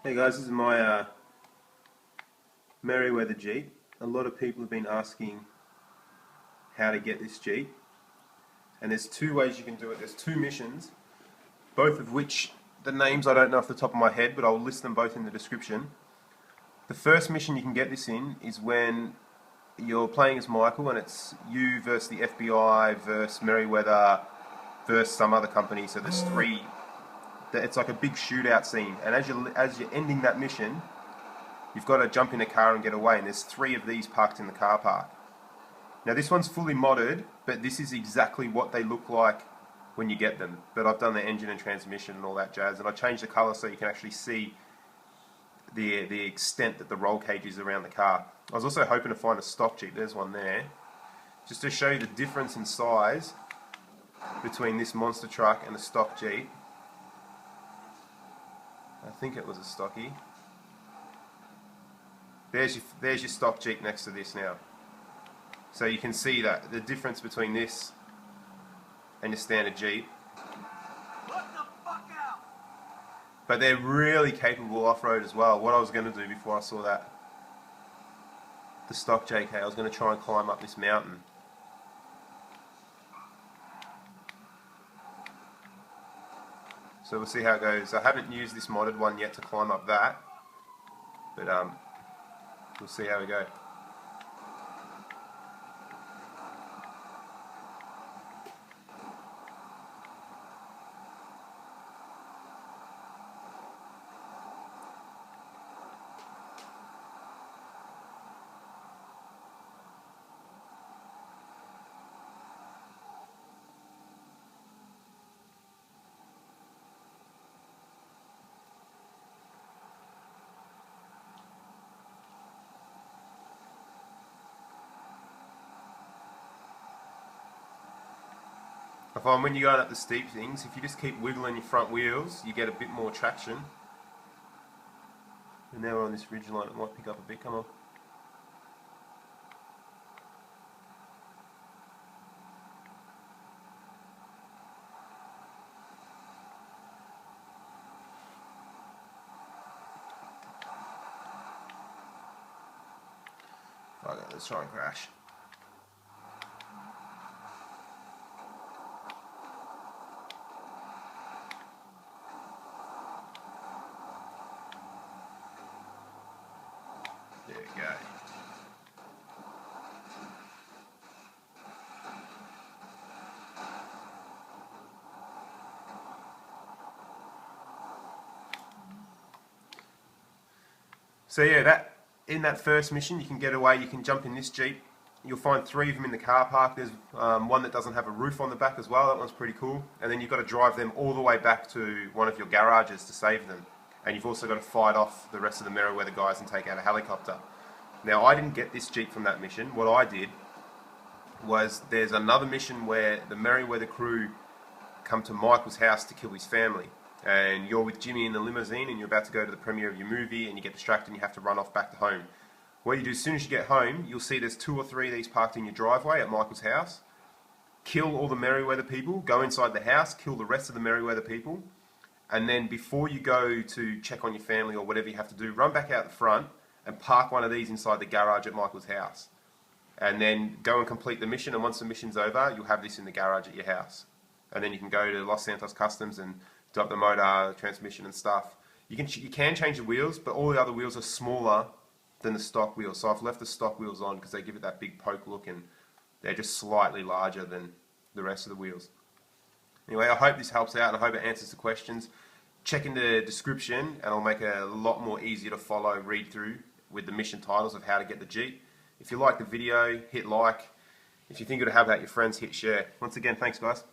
Hey guys, this is my Merryweather Jeep. A lot of people have been asking how to get this Jeep, and there's two ways you can do it. There's two missions, both of which the names I don't know off the top of my head, but I'll list them both in the description. The first mission you can get this in is when you're playing as Michael and it's you versus the FBI versus Merryweather versus some other company. So there's three. It's like a big shootout scene, and as you're ending that mission, you've got to jump in a car and get away, and there's three of these parked in the car park. Now this one's fully modded, but this is exactly what they look like when you get them. But I've done the engine and transmission and all that jazz, and I changed the colour so you can actually see the extent that the roll cage is around the car. I was also hoping to find a stock Jeep, there's one there, just to show you the difference in size between this monster truck and the stock Jeep. I think it was a stocky. There's your stock Jeep next to this now. So you can see that the difference between this and your standard Jeep. What the fuck out? But they're really capable off-road as well. What I was going to do before I saw that, the stock JK, I was going to try and climb up this mountain. So we'll see how it goes. I haven't used this modded one yet to climb up that, but we'll see how we go. I find when you're going up the steep things, if you just keep wiggling your front wheels, you get a bit more traction. And now we're on this ridge line, it might pick up a bit, come on. Okay, let's try and crash. There we go. So yeah, in that first mission you can get away, you can jump in this Jeep. You'll find three of them in the car park. There's one that doesn't have a roof on the back as well, that one's pretty cool. And then you've got to drive them all the way back to one of your garages to save them. And you've also got to fight off the rest of the Merryweather guys and take out a helicopter. Now I didn't get this Jeep from that mission. What I did was there's another mission where the Merryweather crew come to Michael's house to kill his family. And you're with Jimmy in the limousine and you're about to go to the premiere of your movie and you get distracted and you have to run off back to home. What you do as soon as you get home, you'll see there's 2 or 3 of these parked in your driveway at Michael's house. Kill all the Merryweather people, go inside the house, kill the rest of the Merryweather people, and then before you go to check on your family or whatever you have to do, run back out the front and park one of these inside the garage at Michael's house. And then go and complete the mission, and once the mission's over, you'll have this in the garage at your house. And then you can go to Los Santos Customs and do up the motor, transmission and stuff. You can change the wheels, but all the other wheels are smaller than the stock wheels. So I've left the stock wheels on because they give it that big poke look and they're just slightly larger than the rest of the wheels. Anyway, I hope this helps out and I hope it answers the questions. Check in the description and I'll make it a lot more easier to follow, read through with the mission titles of how to get the Jeep. If you like the video, hit like. If you think it would help out your friends, hit share. Once again, thanks guys.